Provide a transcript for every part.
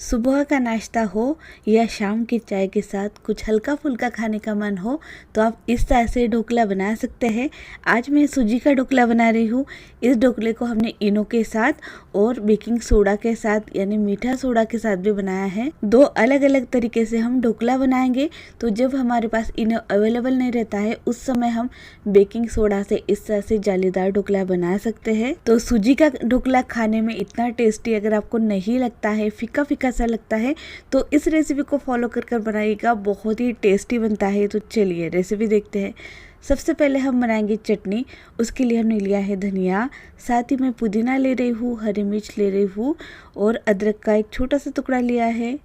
सुबह का नाश्ता हो या शाम की चाय के साथ कुछ हल्का फुल्का खाने का मन हो तो आप इस तरह से ढोकला बना सकते हैं। आज मैं सूजी का ढोकला बना रही हूँ। इस ढोकले को हमने इनो के साथ और बेकिंग सोडा के साथ यानी मीठा सोडा के साथ भी बनाया है। दो अलग अलग तरीके से हम ढोकला बनाएंगे। तो जब हमारे पास इनो अवेलेबल नहीं रहता है उस समय हम बेकिंग सोडा से इस तरह से जालीदार ढोकला बना सकते हैं। तो सूजी का ढोकला खाने में इतना टेस्टी अगर आपको नहीं लगता है, फीका फीका सा लगता है, तो इस रेसिपी को फॉलो कर कर बनाइएगा, बहुत ही टेस्टी बनता है। तो चलिए रेसिपी देखते हैं। सबसे पहले हम बनाएंगे चटनी। उसके लिए हमने लिया है धनिया, साथ ही मैं पुदीना ले रही हूँ, हरी मिर्च ले रही हूँ और अदरक का एक छोटा सा टुकड़ा लिया है।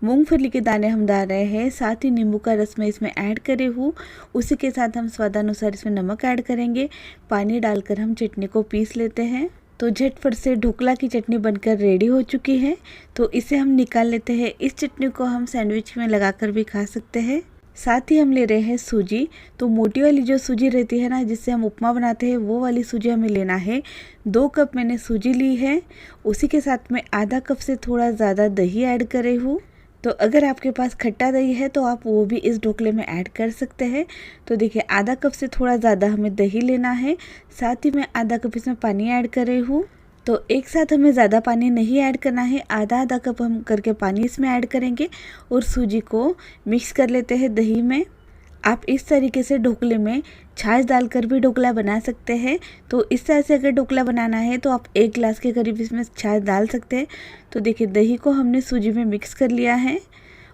मूंगफली के दाने हम डाल रहे हैं, साथ ही नींबू का रस मैं इसमें ऐड करे हूँ। उसी के साथ हम स्वादानुसार इसमें नमक ऐड करेंगे। पानी डालकर हम चटनी को पीस लेते हैं। तो झटफट से ढोकला की चटनी बनकर रेडी हो चुकी है। तो इसे हम निकाल लेते हैं। इस चटनी को हम सैंडविच में लगाकर भी खा सकते हैं। साथ ही हम ले रहे हैं सूजी। तो मोटी वाली जो सूजी रहती है ना, जिससे हम उपमा बनाते हैं, वो वाली सूजी हमें लेना है। 2 कप मैंने सूजी ली है। उसी के साथ में आधा कप से थोड़ा ज़्यादा दही ऐड करे हूँ। तो अगर आपके पास खट्टा दही है तो आप वो भी इस ढोकले में ऐड कर सकते हैं। तो देखिए आधा कप से थोड़ा ज़्यादा हमें दही लेना है। साथ ही मैं आधा कप इसमें पानी ऐड कर रही हूँ। तो एक साथ हमें ज़्यादा पानी नहीं ऐड करना है, आधा आधा कप हम करके पानी इसमें ऐड करेंगे और सूजी को मिक्स कर लेते हैं दही में। आप इस तरीके से ढोकले में छाछ डालकर भी ढोकला बना सकते हैं। तो इस तरह से अगर ढोकला बनाना है तो आप 1 गिलास के करीब इसमें छाछ डाल सकते हैं। तो देखिए दही को हमने सूजी में मिक्स कर लिया है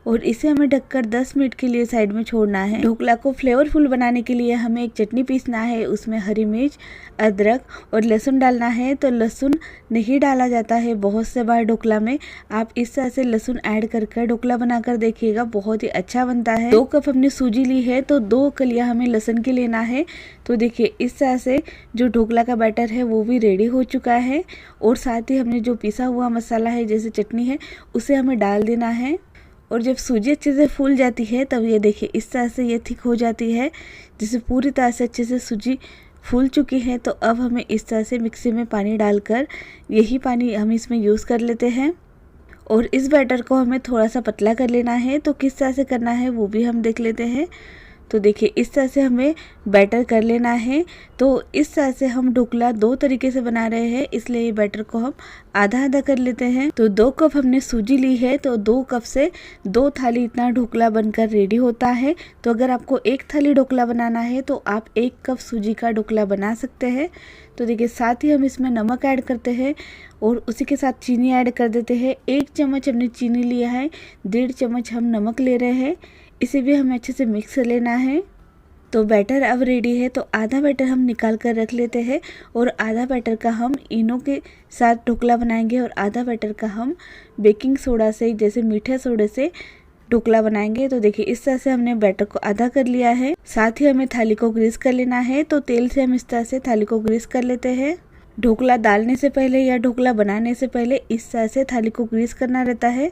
और इसे हमें ढककर 10 मिनट के लिए साइड में छोड़ना है। ढोकला को फ्लेवरफुल बनाने के लिए हमें एक चटनी पीसना है। उसमें हरी मिर्च, अदरक और लहसुन डालना है। तो लहसुन नहीं डाला जाता है बहुत से बार ढोकला में। आप इस तरह से लहसुन ऐड कर ढोकला बनाकर देखिएगा, बहुत ही अच्छा बनता है। 2 कप हमने सूजी ली है तो 2 कलियां हमें लहसुन की लेना है। तो देखिए इस तरह से जो ढोकला का बैटर है वो भी रेडी हो चुका है। और साथ ही हमने जो पिसा हुआ मसाला है जैसे चटनी है उसे हमें डाल देना है। और जब सूजी अच्छे से फूल जाती है तब ये देखिए इस तरह से ये थिक हो जाती है, जिससे पूरी तरह से अच्छे से सूजी फूल चुकी है। तो अब हमें इस तरह से मिक्सी में पानी डालकर यही पानी हम इसमें यूज़ कर लेते हैं। और इस बैटर को हमें थोड़ा सा पतला कर लेना है। तो किस तरह से करना है वो भी हम देख लेते हैं। तो देखिए इस तरह से हमें बैटर कर लेना है। तो इस तरह से हम ढोकला 2 तरीके से बना रहे हैं, इसलिए ये बैटर को हम आधा आधा कर लेते हैं। तो 2 कप हमने सूजी ली है तो 2 कप से 2 थाली इतना ढोकला बनकर रेडी होता है। तो अगर आपको 1 थाली ढोकला बनाना है तो आप 1 कप सूजी का ढोकला बना सकते हैं। तो देखिए साथ ही हम इसमें नमक ऐड करते हैं और उसी के साथ चीनी ऐड कर देते हैं। 1 चम्मच हमने चीनी लिया है, 1.5 चम्मच हम नमक ले रहे हैं। इसे भी हमें अच्छे से मिक्स कर लेना है। तो बैटर अब रेडी है। तो आधा बैटर हम निकाल कर रख लेते हैं और आधा बैटर का हम इनो के साथ ढोकला बनाएंगे और आधा बैटर का हम बेकिंग सोडा से जैसे मीठे सोडे से ढोकला बनाएंगे। तो देखिए इस तरह से हमने बैटर को आधा कर लिया है। साथ ही हमें थाली को ग्रीस कर लेना है। तो तेल से हम इस तरह से थाली को ग्रीस कर लेते हैं। ढोकला डालने से पहले या ढोकला बनाने से पहले इस तरह से थाली को ग्रीस करना रहता है।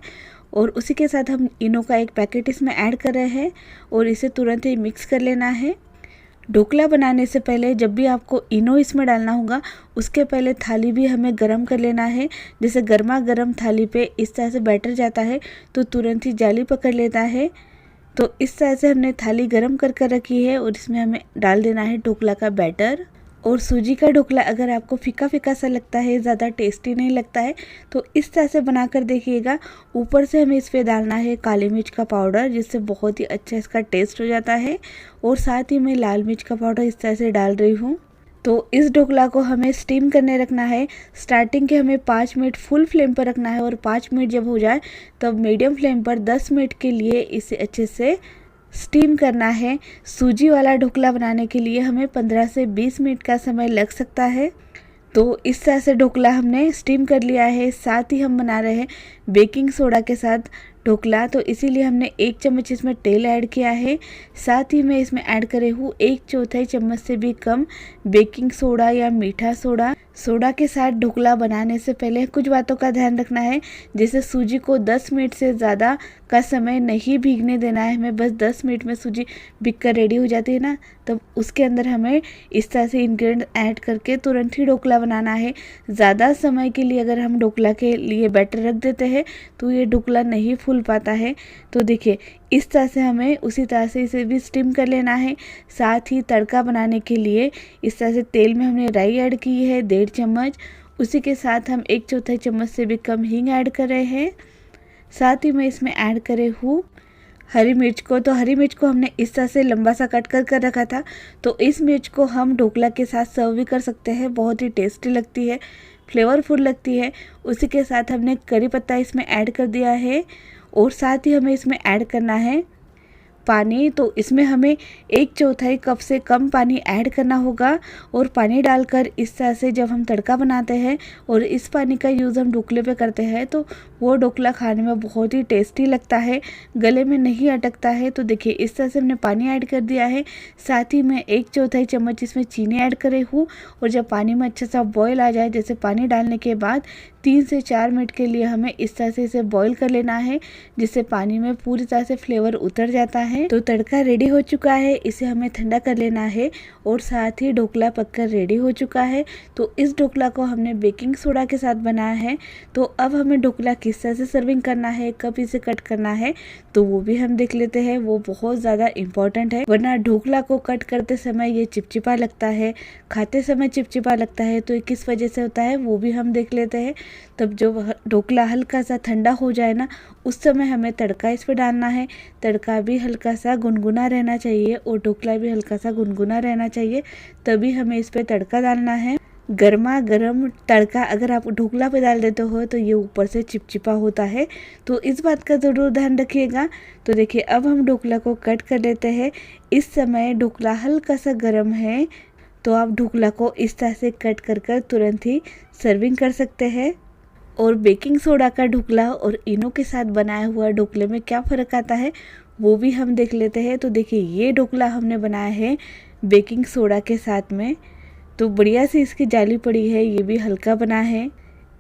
और उसी के साथ हम इनो का एक पैकेट इसमें ऐड कर रहे हैं और इसे तुरंत ही मिक्स कर लेना है। ढोकला बनाने से पहले जब भी आपको इनो इसमें डालना होगा उसके पहले थाली भी हमें गरम कर लेना है। जैसे गर्मा गर्म थाली पे इस तरह से बैटर जाता है तो तुरंत ही जाली पकड़ लेता है। तो इस तरह से हमने थाली गरम कर रखी है और इसमें हमें डाल देना है ढोकला का बैटर। और सूजी का ढोकला अगर आपको फीका फीका सा लगता है, ज़्यादा टेस्टी नहीं लगता है, तो इस तरह से बनाकर देखिएगा। ऊपर से हमें इस पर डालना है काली मिर्च का पाउडर, जिससे बहुत ही अच्छा इसका टेस्ट हो जाता है। और साथ ही मैं लाल मिर्च का पाउडर इस तरह से डाल रही हूँ। तो इस ढोकला को हमें स्टीम करने रखना है। स्टार्टिंग के हमें 5 मिनट फुल फ्लेम पर रखना है और 5 मिनट जब हो जाए तब मीडियम फ्लेम पर 10 मिनट के लिए इसे अच्छे से स्टीम करना है। सूजी वाला ढोकला बनाने के लिए हमें 15 से 20 मिनट का समय लग सकता है। तो इस तरह से ढोकला हमने स्टीम कर लिया है। साथ ही हम बना रहे हैं बेकिंग सोडा के साथ ढोकला, तो इसीलिए हमने 1 चम्मच इसमें तेल ऐड किया है। साथ ही मैं इसमें ऐड करे हूँ 1/4 चम्मच से भी कम बेकिंग सोडा या मीठा सोडा। सोडा के साथ ढोकला बनाने से पहले कुछ बातों का ध्यान रखना है, जैसे सूजी को 10 मिनट से ज़्यादा का समय नहीं भीगने देना है। हमें बस 10 मिनट में सूजी भीग कर रेडी हो जाती है ना, तब उसके अंदर हमें इस तरह से इंग्रेडिएंट ऐड करके तुरंत ही ढोकला बनाना है। ज़्यादा समय के लिए अगर हम ढोकला के लिए बैटर रख देते हैं तो ये ढोकला नहीं फूल पाता है। तो देखिए इस तरह से हमें उसी तरह से इसे भी स्टीम कर लेना है। साथ ही तड़का बनाने के लिए इस तरह से तेल में हमने राई ऐड की है 1.5 चम्मच। उसी के साथ हम 1/4 चम्मच से भी कम हींग ऐड कर रहे हैं। साथ ही मैं इसमें ऐड करे हूँ हरी मिर्च को। तो हरी मिर्च को हमने इस तरह से लंबा सा कट कर रखा था, तो इस मिर्च को हम ढोकला के साथ सर्व भी कर सकते हैं। बहुत ही टेस्टी लगती है, फ्लेवरफुल लगती है। उसी के साथ हमने करी पत्ता इसमें ऐड कर दिया है और साथ ही हमें इसमें ऐड करना है पानी। तो इसमें हमें 1/4 कप से कम पानी ऐड करना होगा और पानी डालकर इस तरह से जब हम तड़का बनाते हैं और इस पानी का यूज़ हम ढोकले पे करते हैं तो वो ढोकला खाने में बहुत ही टेस्टी लगता है, गले में नहीं अटकता है। तो देखिए इस तरह से हमने पानी ऐड कर दिया है। साथ ही मैं 1/4 चम्मच इसमें चीनी ऐड करे हूँ और जब पानी में अच्छा सा बॉयल आ जाए, जैसे पानी डालने के बाद 3 से 4 मिनट के लिए हमें इस तरह से इसे बॉईल कर लेना है, जिससे पानी में पूरी तरह से फ्लेवर उतर जाता है। तो तड़का रेडी हो चुका है, इसे हमें ठंडा कर लेना है और साथ ही ढोकला पककर रेडी हो चुका है। तो इस ढोकला को हमने बेकिंग सोडा के साथ बनाया है। तो अब हमें ढोकला किस तरह से सर्विंग करना है, कब इसे कट करना है, तो वो भी हम देख लेते हैं। वो बहुत ज़्यादा इम्पोर्टेंट है, वरना ढोकला को कट करते समय ये चिपचिपा लगता है, खाते समय चिपचिपा लगता है। तो ये किस वजह से होता है वो भी हम देख लेते हैं। तब जो ढोकला हल्का सा ठंडा हो जाए ना, उस समय हमें तड़का इस पर डालना है। तड़का भी हल्का सा गुनगुना रहना चाहिए और ढोकला भी हल्का सा गुनगुना रहना चाहिए, तभी हमें इस पर तड़का डालना है। गर्मा गर्म तड़का अगर आप ढोकला पे डाल देते हो तो ये ऊपर से चिपचिपा होता है, तो इस बात का ज़रूर ध्यान रखिएगा। तो देखिए अब हम ढोकला को कट कर लेते हैं। इस समय ढोकला हल्का सा गर्म है, तो आप ढोकला को इस तरह से कट कर तुरंत ही सर्विंग कर सकते हैं। और बेकिंग सोडा का ढोकला और इनो के साथ बनाया हुआ ढोकले में क्या फ़र्क आता है वो भी हम देख लेते हैं। तो देखिए ये ढोकला हमने बनाया है बेकिंग सोडा के साथ में, तो बढ़िया से इसकी जाली पड़ी है, ये भी हल्का बना है।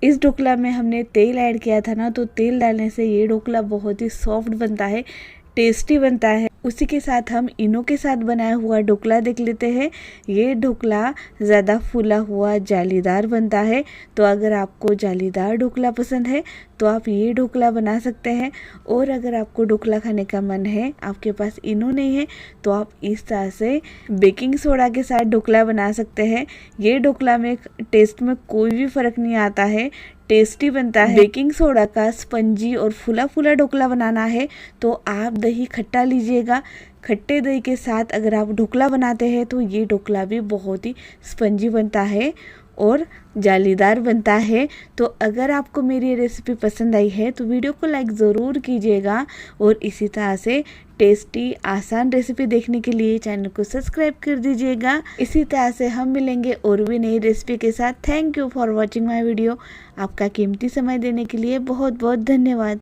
इस ढोकला में हमने तेल ऐड किया था ना, तो तेल डालने से ये ढोकला बहुत ही सॉफ्ट बनता है, टेस्टी बनता है। उसी के साथ हम इनो के साथ बनाया हुआ ढोकला देख लेते हैं। ये ढोकला ज़्यादा फूला हुआ जालीदार बनता है, तो अगर आपको जालीदार ढोकला पसंद है तो आप ये ढोकला बना सकते हैं। और अगर आपको ढोकला खाने का मन है, आपके पास इनो नहीं है, तो आप इस तरह से बेकिंग सोडा के साथ ढोकला बना सकते हैं। ये ढोकला में टेस्ट में कोई भी फ़र्क नहीं आता है, टेस्टी बनता है। बेकिंग सोडा का स्पंजी और फूला फूला ढोकला बनाना है तो आप दही खट्टा लीजिएगा। खट्टे दही के साथ अगर आप ढोकला बनाते हैं तो ये ढोकला भी बहुत ही स्पंजी बनता है और जालीदार बनता है। तो अगर आपको मेरी ये रेसिपी पसंद आई है तो वीडियो को लाइक ज़रूर कीजिएगा और इसी तरह से टेस्टी आसान रेसिपी देखने के लिए चैनल को सब्सक्राइब कर दीजिएगा। इसी तरह से हम मिलेंगे और भी नई रेसिपी के साथ। Thank you for watching my video. आपका कीमती समय देने के लिए बहुत बहुत धन्यवाद।